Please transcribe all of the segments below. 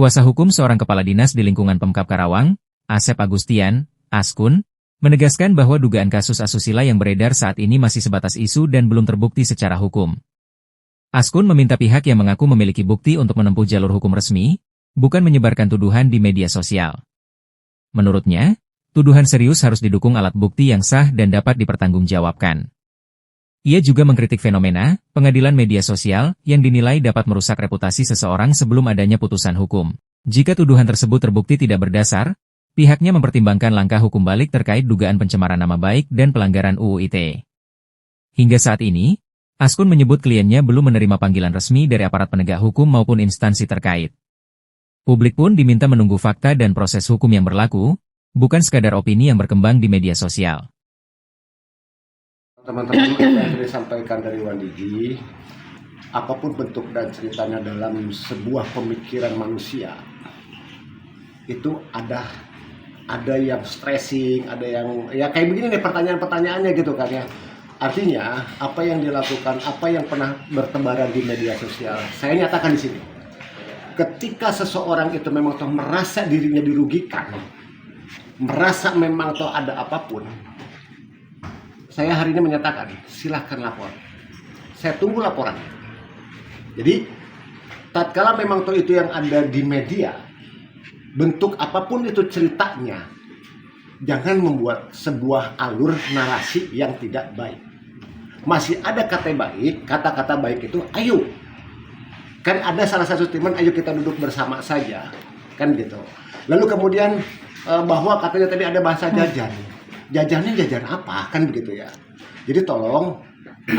Kuasa hukum seorang kepala dinas di lingkungan Pemkab Karawang, Asep Agustian, Askun, menegaskan bahwa dugaan kasus asusila yang beredar saat ini masih sebatas isu dan belum terbukti secara hukum. Askun meminta pihak yang mengaku memiliki bukti untuk menempuh jalur hukum resmi, bukan menyebarkan tuduhan di media sosial. Menurutnya, tuduhan serius harus didukung alat bukti yang sah dan dapat dipertanggungjawabkan. Ia juga mengkritik fenomena pengadilan media sosial yang dinilai dapat merusak reputasi seseorang sebelum adanya putusan hukum. Jika tuduhan tersebut terbukti tidak berdasar, pihaknya mempertimbangkan langkah hukum balik terkait dugaan pencemaran nama baik dan pelanggaran UU ITE. Hingga saat ini, Askun menyebut kliennya belum menerima panggilan resmi dari aparat penegak hukum maupun instansi terkait. Publik pun diminta menunggu fakta dan proses hukum yang berlaku, bukan sekadar opini yang berkembang di media sosial. Teman-teman, yang disampaikan dari Wandigi, apapun bentuk dan ceritanya dalam sebuah pemikiran manusia, itu ada yang stressing, ada yang ya kayak begini nih pertanyaan-pertanyaannya gitu kan ya. Artinya apa yang dilakukan, apa yang pernah bertebaran di media sosial, saya nyatakan di sini. Ketika seseorang itu memang toh merasa dirinya dirugikan, merasa memang toh ada apapun, saya hari ini menyatakan, silahkan lapor. Saya tunggu laporan. Jadi, tatkala memang toh itu yang ada di media, bentuk apapun itu ceritanya, jangan membuat sebuah alur narasi yang tidak baik. Masih ada kata baik, kata-kata baik itu, ayo. Kan ada salah satu statement, ayo kita duduk bersama saja. Kan gitu. Lalu kemudian, bahwa katanya tadi ada bahasa jajan. Jajannya jajan apa kan begitu ya. Jadi tolong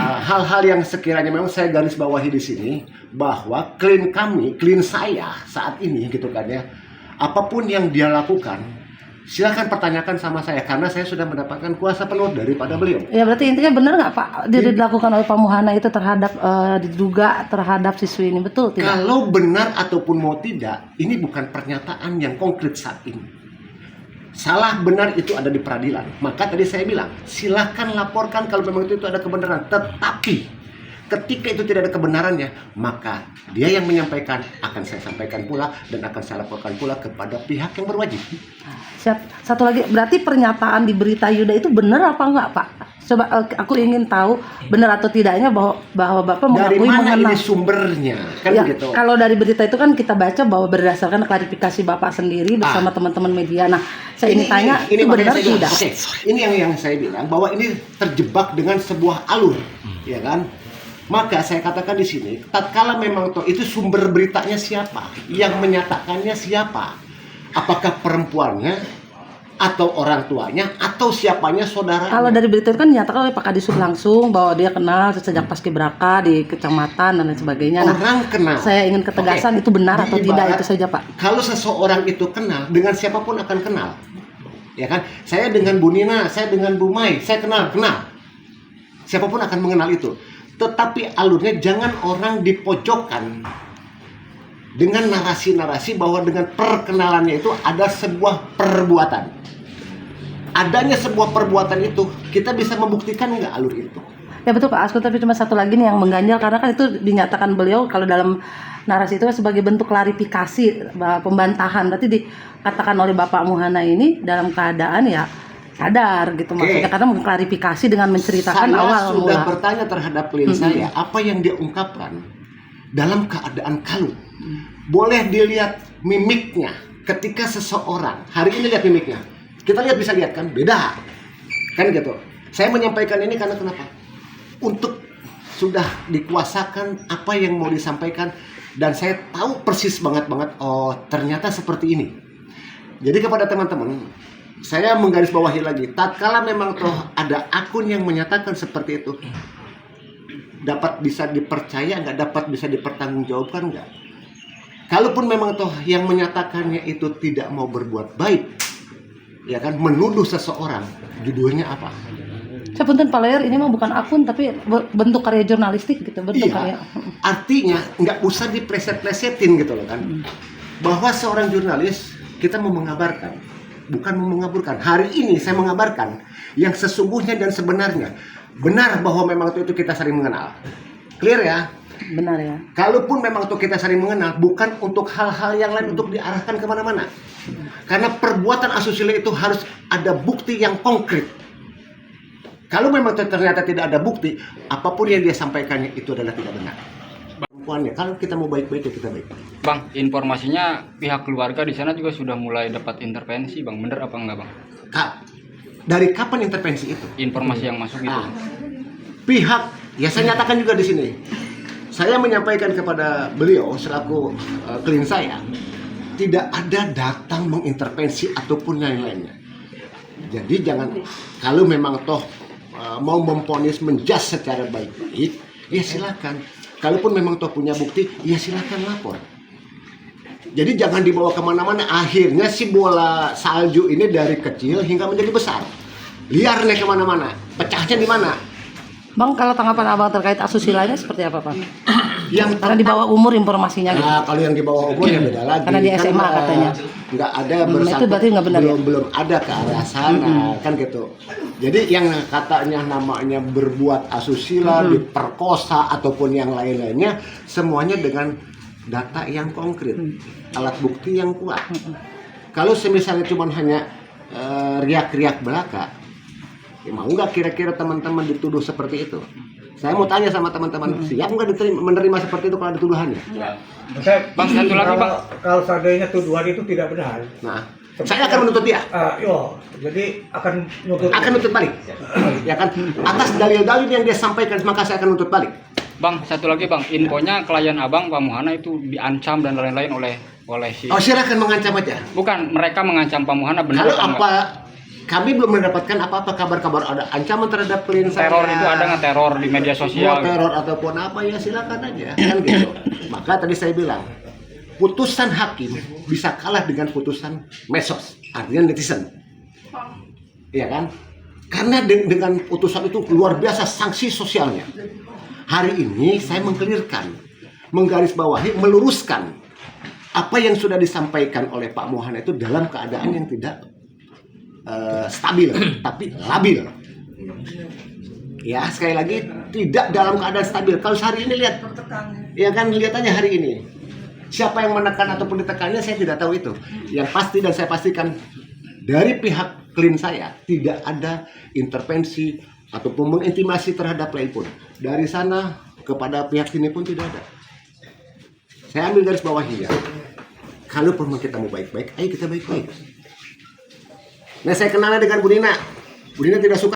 hal-hal yang sekiranya memang saya garis bawahi di sini bahwa klien saya saat ini gitu kan ya. Apapun yang dia lakukan silakan pertanyakan sama saya karena saya sudah mendapatkan kuasa penuh daripada beliau. Ya berarti intinya benar nggak Pak dilakukan oleh Pak Muhana itu terhadap diduga terhadap siswi ini, betul tidak? Kalau benar ataupun mau tidak, ini bukan pernyataan yang konkret saat ini. Salah benar itu ada di peradilan. Maka tadi saya bilang, silahkan laporkan kalau memang itu ada kebenaran. Tetapi ketika itu tidak ada kebenarannya, maka dia yang menyampaikan akan saya sampaikan pula dan akan saya laporkan pula kepada pihak yang berwajib. Siap. Satu lagi, berarti pernyataan di berita Yuda itu benar apa enggak Pak? Coba aku ingin tahu benar atau tidaknya bahwa Bapak mengakui mengenal. Dari mana ini sumbernya? Kan ya, begitu. Kalau dari berita itu kan kita baca bahwa berdasarkan klarifikasi Bapak sendiri bersama teman-teman media. Nah, saya ingin tanya itu benar tidak? Oke, ini yang saya bilang bahwa ini terjebak dengan sebuah alur, ya kan? Maka saya katakan di sini, tatkala memang toh itu sumber beritanya siapa, yang menyatakannya siapa, apakah perempuannya atau orang tuanya atau siapanya saudaranya. Kalau dari berita itu kan dinyatakan oleh Pak Kadisub langsung bahwa dia kenal sejak paskibraka di kecamatan dan lain sebagainya. Nah, orang kenal. Saya ingin ketegasan itu benar atau tidak itu saja Pak. Kalau seseorang itu kenal dengan siapapun akan kenal, ya kan? Saya dengan Bu Nina, saya dengan Bu Mai, saya kenal. Siapapun akan mengenal itu. Tetapi alurnya jangan orang dipojokkan dengan narasi-narasi bahwa dengan perkenalannya itu ada sebuah perbuatan. Adanya sebuah perbuatan itu, kita bisa membuktikan nggak alur itu? Ya betul Pak Asko, tapi cuma satu lagi nih yang mengganjal karena kan itu dinyatakan beliau kalau dalam narasi itu sebagai bentuk klarifikasi, pembantahan. Berarti dikatakan oleh Bapak Muhana ini dalam keadaan ya sadar gitu maksudnya karena mengklarifikasi dengan menceritakan saya awal sudah mula. Bertanya terhadap klien saya apa yang dia ungkapkan dalam keadaan kalut. Boleh dilihat mimiknya ketika seseorang hari ini lihat mimiknya. Kita bisa lihat kan beda kan gitu. Saya menyampaikan ini karena kenapa? Untuk sudah dikuasakan apa yang mau disampaikan dan saya tahu persis banget oh ternyata seperti ini. Jadi kepada teman-teman saya menggarisbawahi lagi, tatkala memang toh ada akun yang menyatakan seperti itu, dapat bisa dipercaya nggak, dapat bisa dipertanggungjawabkan nggak? Kalaupun memang toh yang menyatakannya itu tidak mau berbuat baik, ya kan, menuduh seseorang, judulnya apa? Saya punten Pak Lawyer, ini mah bukan akun tapi bentuk karya jurnalistik gitu, bentuk karya. Artinya nggak usah dipleset-plesetin gitu loh kan, bahwa seorang jurnalis kita mau mengabarkan. Bukan mengaburkan. Hari ini saya mengabarkan yang sesungguhnya dan sebenarnya. Benar bahwa memang itu kita saling mengenal. Clear ya? Benar ya. Kalaupun memang untuk kita saling mengenal, bukan untuk hal-hal yang lain untuk diarahkan kemana-mana. Karena perbuatan asusila itu harus ada bukti yang konkret. Kalau memang ternyata tidak ada bukti, apapun yang dia sampaikannya itu adalah tidak benar. Perempuannya, kalau kita mau baik-baik ya kita baik. Bang, informasinya pihak keluarga di sana juga sudah mulai dapat intervensi, Bang. Bener apa enggak, Bang? Dari kapan intervensi itu? Informasi yang masuk itu. Pihak, ya saya nyatakan juga di sini. Saya menyampaikan kepada beliau selaku klien saya, tidak ada datang mengintervensi ataupun lain-lainnya. Jadi jangan, kalau memang toh mau memponis menjas secara baik-baik, ya silakan. Kalaupun memang toh punya bukti, ya silakan lapor. Jadi jangan dibawa kemana-mana. Akhirnya si bola salju ini dari kecil hingga menjadi besar. Liar nih kemana-mana. Pecahnya di mana? Bang, kalau tanggapan abang terkait asusilanya seperti apa, Pak? Karena di tetap- bawah umur informasinya gitu. Nah, kalau yang di bawah umur ya beda lagi. Karena di SMA katanya. Nggak ada itu bersatu. berarti nggak benar ya? Belum ada ke arah sana, kan gitu. Jadi yang katanya namanya berbuat asusila, diperkosa ataupun yang lain-lainnya, semuanya dengan data yang konkret, alat bukti yang kuat. Kalau misalnya cuma hanya riak-riak belaka, ya mau nggak kira-kira teman-teman dituduh seperti itu? Saya mau tanya sama teman-teman, siap nggak menerima seperti itu kalau ada tuduhannya? Bang, satu lagi, Bang. Kalau seandainya tuduhan itu tidak benar, Nah, saya akan menuntut dia, jadi akan menuntut. akan nuntut balik, ya kan? Atas dalil-dalil yang dia sampaikan, maka saya akan nuntut balik. Bang, satu lagi, Bang. Infonya klien Abang, Pak Muhana itu diancam dan lain-lain oleh si... Oh, silakan mengancam aja. Bukan, mereka mengancam Pak Muhana, benar Kalau atau enggak? apa, kami belum mendapatkan apa-apa kabar-kabar ada ancaman terhadap klien saya. Teror itu ada nggak, teror di media Mau sosial? teror ataupun apa, ya silakan aja, kan gitu. Maka tadi saya bilang, putusan hakim bisa kalah dengan putusan medsos, artinya netizen. Iya kan? Karena dengan putusan itu luar biasa sanksi sosialnya. Hari ini saya mengkelirkan, menggarisbawahi, meluruskan apa yang sudah disampaikan oleh Pak Muhana itu dalam keadaan yang tidak stabil, tapi labil. Ya, sekali lagi tidak dalam keadaan stabil. Kalau hari ini lihat, ya kan, lihat aja hari ini. Siapa yang menekan ataupun ditekannya saya tidak tahu itu. Yang pasti dan saya pastikan dari pihak klien saya tidak ada intervensi ataupun mengintimidasi terhadap klien pun. Dari sana kepada pihak sini pun tidak ada. Saya ambil garis bawahnya. Kalau memang kita mau baik-baik, ayo kita baik-baik. Nah, saya kenalnya dengan Bu Nina. Bu Nina tidak suka